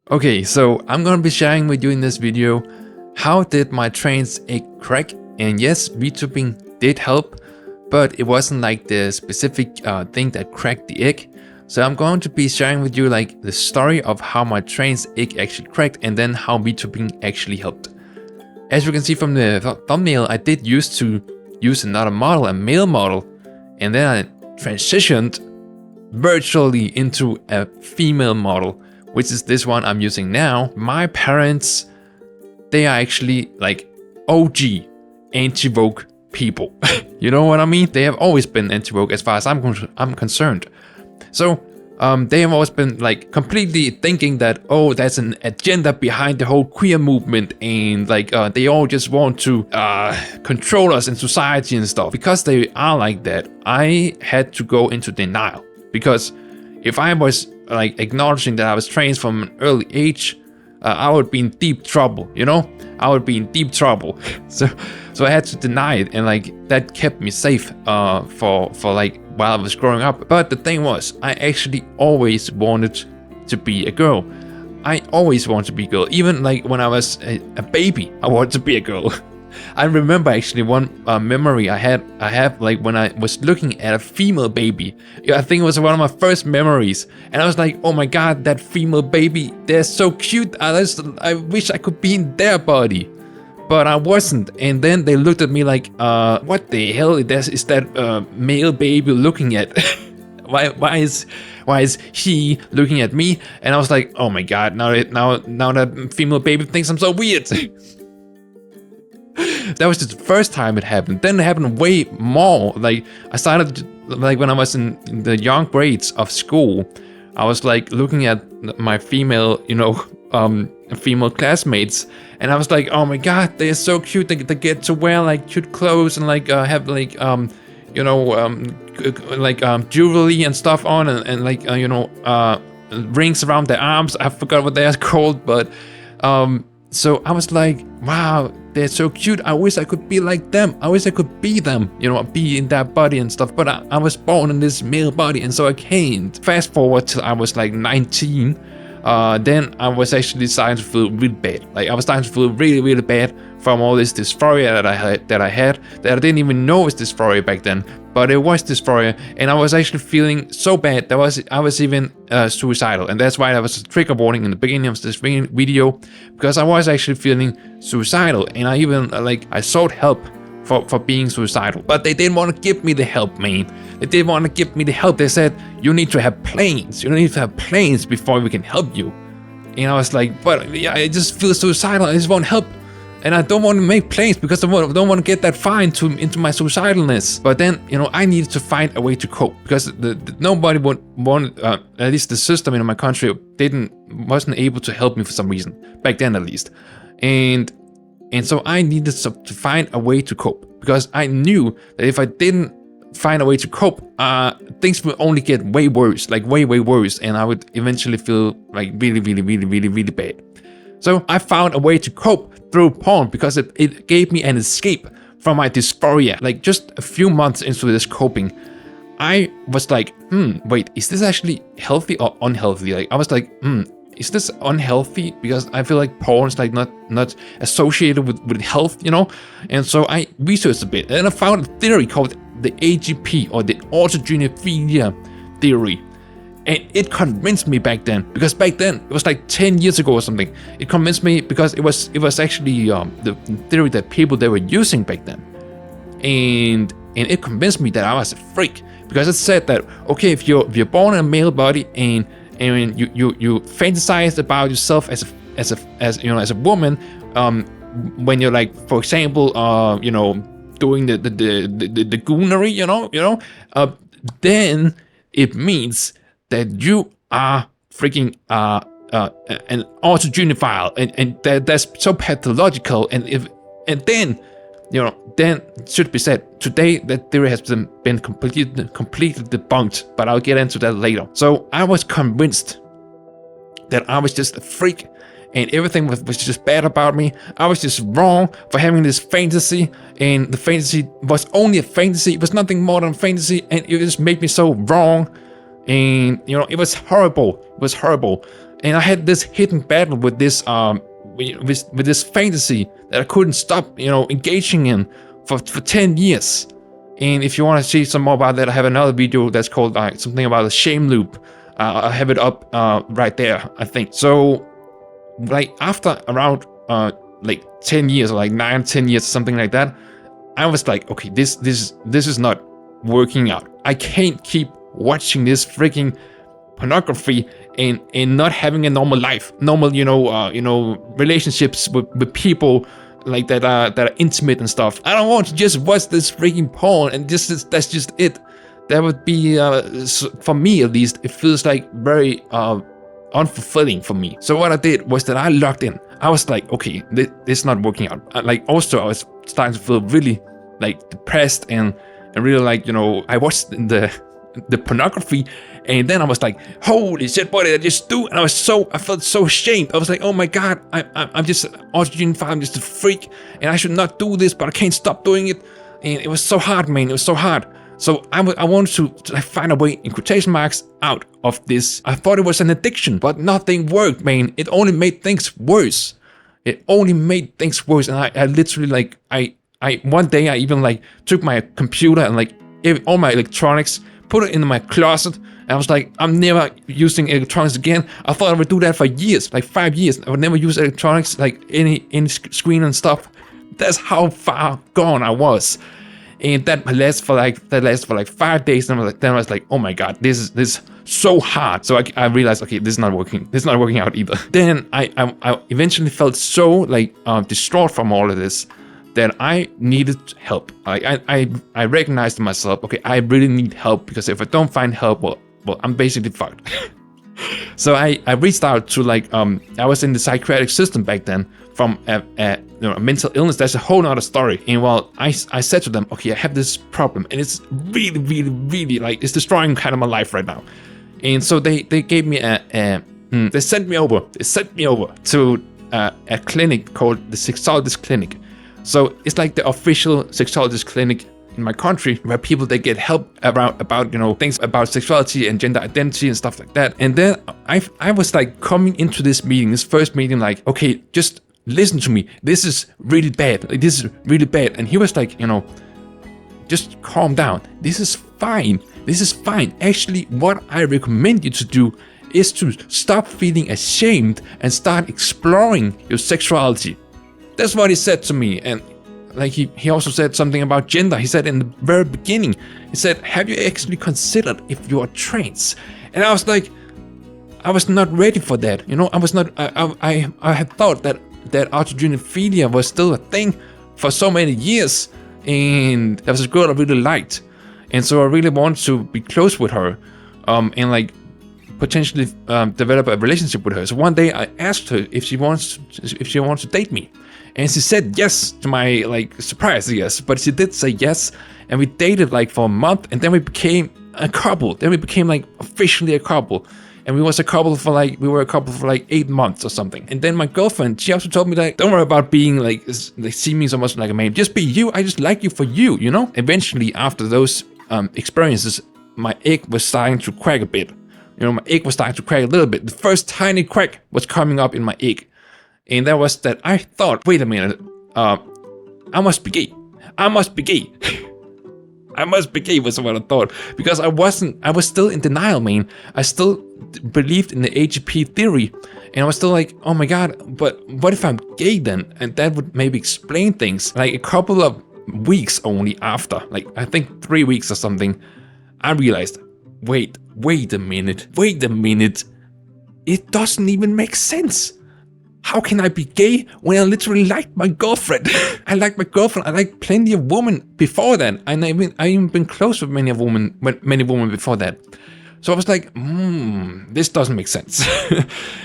Okay, so I'm gonna be sharing with you in this video how did my trans egg crack. And yes, VTubing did help, but it wasn't like the specific thing that cracked the egg. So I'm going to be sharing with you like the story of how my trans egg actually cracked and then how VTubing actually helped. As you can see from the thumbnail, I did used to use another model, a male model, and then I transitioned virtually into a female model, which is this one I'm using now. My parents, they are actually like OG anti-Vogue people. You know what I mean? They have always been anti-Vogue as far as I'm concerned. So they have always been like completely thinking that, oh, there's an agenda behind the whole queer movement, and like they all just want to control us in society and stuff. Because they are like that, I had to go into denial. Because if I was like acknowledging that I was trans from an early age, I would be in deep trouble, you know? I would be in deep trouble. So I had to deny it, and like that kept me safe for like while I was growing up. But the thing was, I actually always wanted to be a girl. I always wanted to be a girl. Even like when I was a baby, I wanted to be a girl. I remember actually one memory I have like when I was looking at a female baby. I think it was one of my first memories, and I was like, oh my god, that female baby, they're so cute. I wish I could be in their body, but I wasn't. And then they looked at me like, what the hell is that male baby looking at? why is he looking at me? And I was like, oh my god, now that female baby thinks I'm so weird. That was just the first time it happened. Then it happened way more. Like I started like when I was in the young grades of school, I was like looking at my female, female classmates, and I was like, oh my god, they're so cute. They get to wear like cute clothes and like have like jewelry and stuff on, and like rings around their arms. I forgot what they are called, but so I was like, wow, they're so cute. I wish I could be like them. I wish I could be them, be in that body and stuff. But I was born in this male body, and so I can't. Fast forward till I was like 19. Then I was actually starting to feel really bad. Like I was starting to feel really, really bad from all this dysphoria that I had that I didn't even know was dysphoria back then. But it was dysphoria, and I was actually feeling so bad that I was even suicidal. And that's why there was a trigger warning in the beginning of this video, because I was actually feeling suicidal, and I even I sought help for being suicidal. But they didn't want to give me the help, man. They didn't want to give me the help. They said, you need to have planes. You need to have planes before we can help you. And I was like, but yeah, I just feel suicidal. I just want help. And I don't want to make planes because I don't want to get that far into my suicidalness. But then, I needed to find a way to cope, because nobody would want, at least the system in my country wasn't able to help me for some reason, back then at least. And so I needed to find a way to cope, because I knew that if I didn't find a way to cope, things would only get way worse, like way worse, and I would eventually feel like really, really, really, really, really bad. So I found a way to cope through porn, because it gave me an escape from my dysphoria. Like just a few months into this coping, I was like, wait, is this actually healthy or unhealthy? Like I was like, is this unhealthy? Because I feel like porn is like not associated with health, And so I researched a bit, and I found a theory called the AGP, or the autogenophilia theory. And it convinced me back then, because back then it was like 10 years ago or something. It convinced me because it was actually the theory that people they were using back then, and it convinced me that I was a freak, because it said that okay, if you're born in a male body and you fantasize about yourself as a woman, when you're like, for example, doing the goonery, then it means that you are freaking an autogenophile, and that's so pathological, and then it should be said today that theory has been completely debunked, but I'll get into that later. So I was convinced that I was just a freak, and everything was just bad about me. I was just wrong for having this fantasy, and the fantasy was only a fantasy. It was nothing more than a fantasy, and it just made me so wrong. And it was horrible. It was horrible. And I had this hidden battle with this with this fantasy that I couldn't stop, engaging in for 10 years. And if you want to see some more about that, I have another video that's called something about a shame loop. I have it up right there, I think. So, like, after around like 10 years, or like 9-10 years, something like that, I was like, okay, this is not working out. I can't keep watching this freaking pornography and not having a normal life, normal, relationships with people like that are intimate and stuff. I don't want to just watch this freaking porn and that's just it. That would be for me at least. It feels like very unfulfilling for me. So what I did was that I logged in. I was like, okay, this is not working out. Also I was starting to feel really like depressed and really like, I watched the pornography, and then I was like, holy shit, what did I just do? And I felt so ashamed. I was like, oh my god, I'm just an autogene-file, I'm just a freak, and I should not do this, but I can't stop doing it. And it was so hard, man. It was so hard. So I wanted to find a way, in quotation marks, out of this. I thought it was an addiction, but nothing worked, man. It only made things worse. It only made things worse. And I literally, like, I one day I even like took my computer and like all my electronics, put it in my closet, and I was like, I'm never using electronics again. I thought I would do that for years, like 5 years. I would never use electronics, like any screen and stuff. That's how far gone I was. And that lasted for like 5 days. And then I was like, oh my god, this is so hard. So I realized, okay, this is not working. This is not working out either. Then I eventually felt so like distraught from all of this that I needed help. I recognized myself, okay, I really need help, because if I don't find help, well, I'm basically fucked. So I reached out to like I was in the psychiatric system back then from a mental illness. That's a whole nother story. And well, I said to them, okay, I have this problem, and it's really, really, really like it's destroying kind of my life right now. And so they gave me they sent me over to a clinic called the Sexologist Clinic. So it's like the official sexologist clinic in my country, where people, they get help about things about sexuality and gender identity and stuff like that. And then I was like coming into this first meeting, like, okay, just listen to me. This is really bad. Like, this is really bad. And he was like, just calm down. This is fine. This is fine. Actually, what I recommend you to do is to stop feeling ashamed and start exploring your sexuality. That's what he said to me. And like he also said something about gender. He said in the very beginning, he said, have you actually considered if you are trans? And I was like, I was not ready for that. I was not, I had thought that autogenophilia was still a thing for so many years. And there was a girl I really liked. And so I really wanted to be close with her, and like potentially develop a relationship with her. So one day I asked her if she wants to date me. And she said yes, to my like surprise, yes. But she did say yes, and we dated like for a month, and then we became a couple. Then we became like officially a couple, and we were a couple for like 8 months or something. And then my girlfriend, she also told me like, don't worry about being like see me so much like a man. Just be you. I just like you for you. Eventually, after those experiences, my egg was starting to crack a bit. My egg was starting to crack a little bit. The first tiny crack was coming up in my egg. And that was that I thought, wait a minute, I must be gay. I must be gay. I must be gay was what I thought. Because I was still in denial, man. I still believed in the AGP theory. And I was still like, oh my god, but what if I'm gay then? And that would maybe explain things. Like a couple of weeks only after, like I think 3 weeks or something, I realized, wait a minute. It doesn't even make sense. How can I be gay when I literally liked my girlfriend? I liked my girlfriend. I liked plenty of women before that. And I even been close with many women before that. So I was like, this doesn't make sense.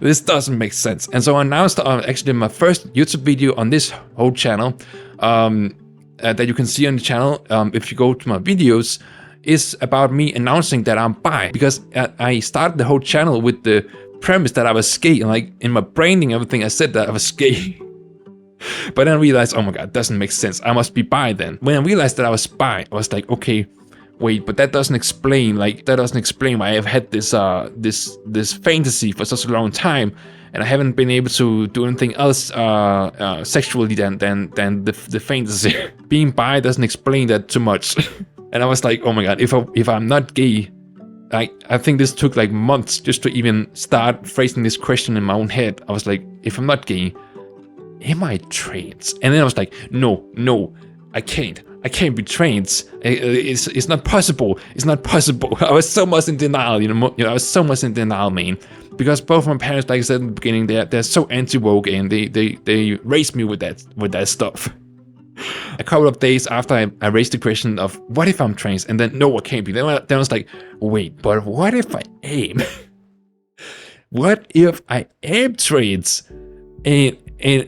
This doesn't make sense. And so I announced actually my first YouTube video on this whole channel, that you can see on the channel if you go to my videos, is about me announcing that I'm bi. Because I started the whole channel with the premise that I was gay, and like in my branding, everything, I said that I was gay. But then I realized, oh my god, it doesn't make sense. I must be bi then. When I realized that I was bi, I was like, okay, wait, but that doesn't explain why I've had this fantasy for such a long time, and I haven't been able to do anything else sexually than the fantasy. Being bi doesn't explain that too much. And I was like, oh my god, if I'm not gay, I think this took like months just to even start phrasing this question in my own head. I was like, if I'm not gay, am I trans? And then I was like, no, I can't be trans. It's not possible. It's not possible. I was so much in denial, I was so much in denial, man. Because both my parents, like I said in the beginning, they're so anti-woke, and they raised me with that stuff. A couple of days after I raised the question of what if I'm trans, and then no, I can't be. Then I was like, wait, but what if I am? What if I am trans? And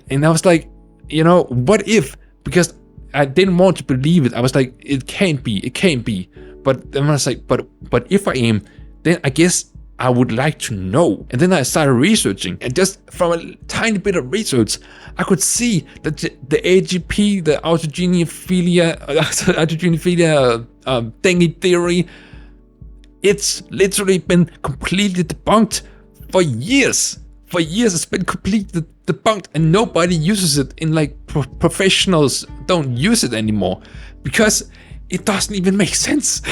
I was like, what if? Because I didn't want to believe it. I was like, it can't be. But then I was like, but if I am, then I guess I would like to know. And then I started researching, and just from a tiny bit of research, I could see that the AGP, the autogenophilia thingy theory, it's literally been completely debunked for years. For years, it's been completely debunked, and nobody uses it. In like professionals don't use it anymore because it doesn't even make sense.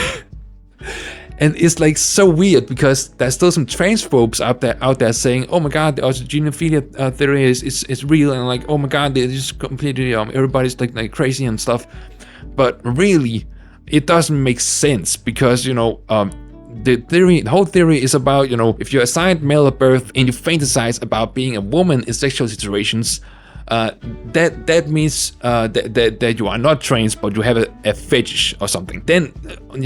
And it's like so weird because there's still some transphobes out there saying, oh my god, the autogenophilia theory is real, and like, oh my god, they're just completely everybody's like crazy and stuff. But really, it doesn't make sense because the whole theory is about, if you're assigned male at birth and you fantasize about being a woman in sexual situations, that means that you are not trans, but you have a fetish or something. Then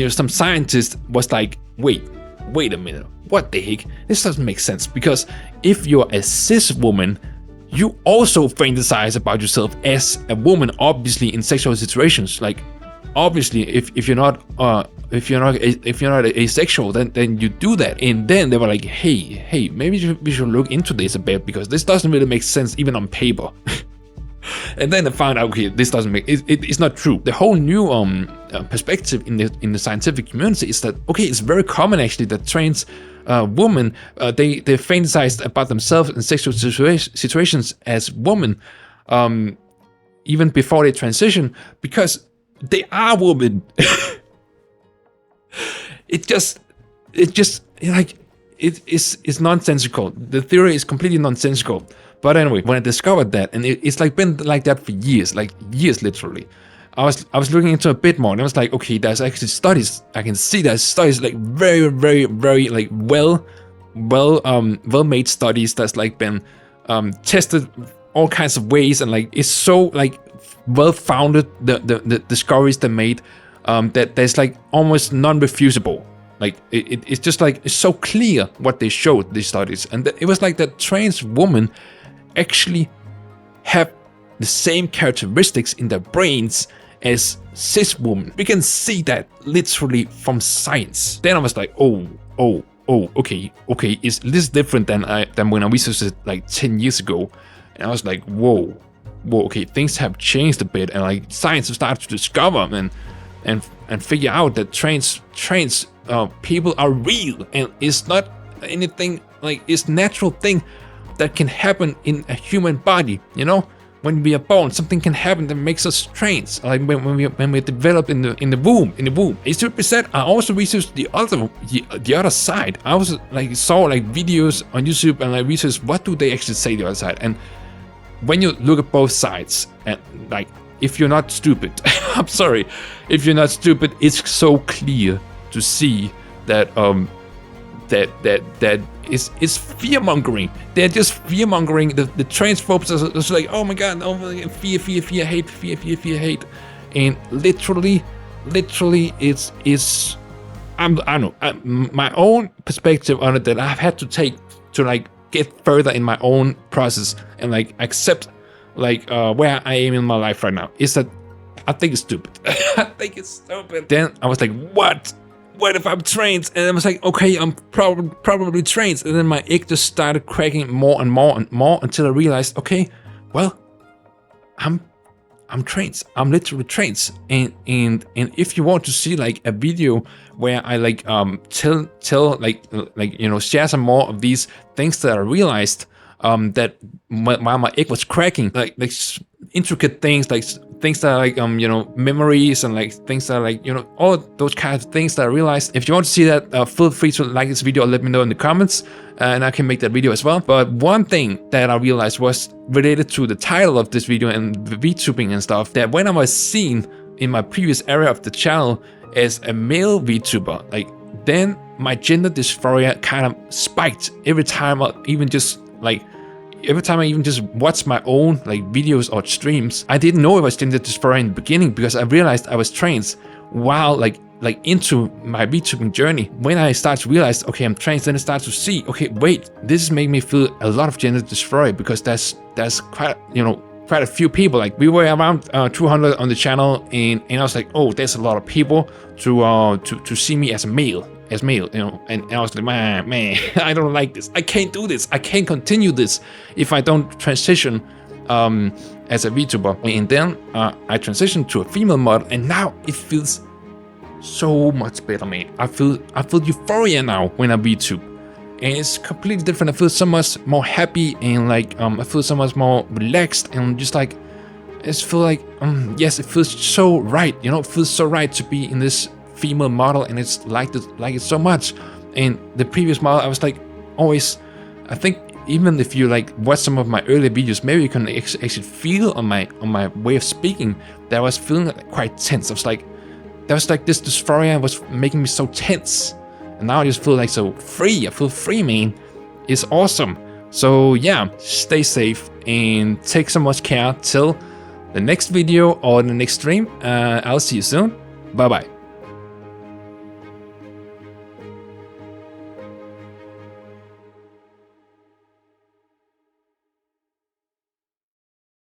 some scientist was like, wait a minute, what the heck? This doesn't make sense, because if you're a cis woman, you also fantasize about yourself as a woman, obviously in sexual situations. Like, obviously, if you're not asexual, then you do that. And then they were like, hey, maybe we should look into this a bit, because this doesn't really make sense even on paper. And then I found out, okay, this doesn't make it's not true. The whole new perspective in the scientific community is that, okay, it's very common actually that trans women they fantasize about themselves in sexual situations as women, even before they transition, because they are women. It's nonsensical. The theory is completely nonsensical. But anyway, when I discovered that, and it's like been like that for years, literally, I was looking into a bit more, and I was like, okay, there's actually studies. I can see there's studies, like very, very, very like well made studies that's like been tested all kinds of ways, and like it's so like well founded, the discoveries they made, that there's like almost non-refusable. Like it's just like, it's so clear what they showed, these studies. And it was like that trans women actually have the same characteristics in their brains as cis women. We can see that literally from science. Then I was like, oh, okay, is this different than when I researched it like 10 years ago? And I was like, whoa, okay, things have changed a bit, and like science has started to discover and figure out that trans people are real, and it's not anything like, it's natural thing that can happen in a human body. When we are born, something can happen that makes us trans. Like when we develop in the womb. It should be said, I also researched the other side. I was like saw like videos on YouTube and like researched what do they actually say the other side. And when you look at both sides, and like, if you're not stupid, I'm sorry, if you're not stupid, it's so clear to see that that is fear mongering. They're just fear mongering. The transphobes are just like, oh my god, fear, hate, and literally, it's I don't know, my own perspective on it that I've had to take to like get further in my own process and like accept like where I am in my life right now, is that I think it's stupid. I think it's stupid. Then I was like, what if I'm trans? And I was like, okay, I'm probably trans. And then my egg just started cracking more and more until I realized, okay, well, I'm I'm trans. I'm literally trans. And if you want to see like a video where I like tell like you know, share some more of these things that I realized that while my egg was cracking, like intricate things, like things that are like you know, memories, and like things that are like, you know, all those kinds of things that I realized. If you want to see that, feel free to like this video or let me know in the comments, and I can make that video as well. But one thing that I realized was related to the title of this video and the VTubing and stuff, that when I was seen in my previous area of the channel as a male VTuber, like then my gender dysphoria kind of spiked every time I even just watch my own like videos or streams. I didn't know it was gender dysphoria in the beginning because I realized I was trans while like into my VTubing journey. When I start to realize, okay, I'm trans, then I start to see, okay, wait, this is making me feel a lot of gender dysphoria, because there's quite, you know, quite a few people. Like we were around 200 on the channel, and I was like, oh, there's a lot of people to see me as a male, you know, and I was like, man, I don't like this. I can't do this. I can't continue this if I don't transition as a VTuber. And then I transitioned to a female model, and now it feels so much better, man. I feel euphoria now when I VTube, and it's completely different. I feel so much more happy, and like I feel so much more relaxed, and just like I just feel like yes, it feels so right. You know, it feels so right to be in this female model, and it's like it so much. And the previous model, I was like always, I think even if you like watch some of my earlier videos, maybe you can actually feel on my way of speaking that I was feeling quite tense. I was like, there was like this dysphoria was making me so tense, and now I just feel like so free. I feel free, man. It's awesome. So yeah, stay safe and take so much care till the next video or the next stream. I'll see you soon. Bye bye.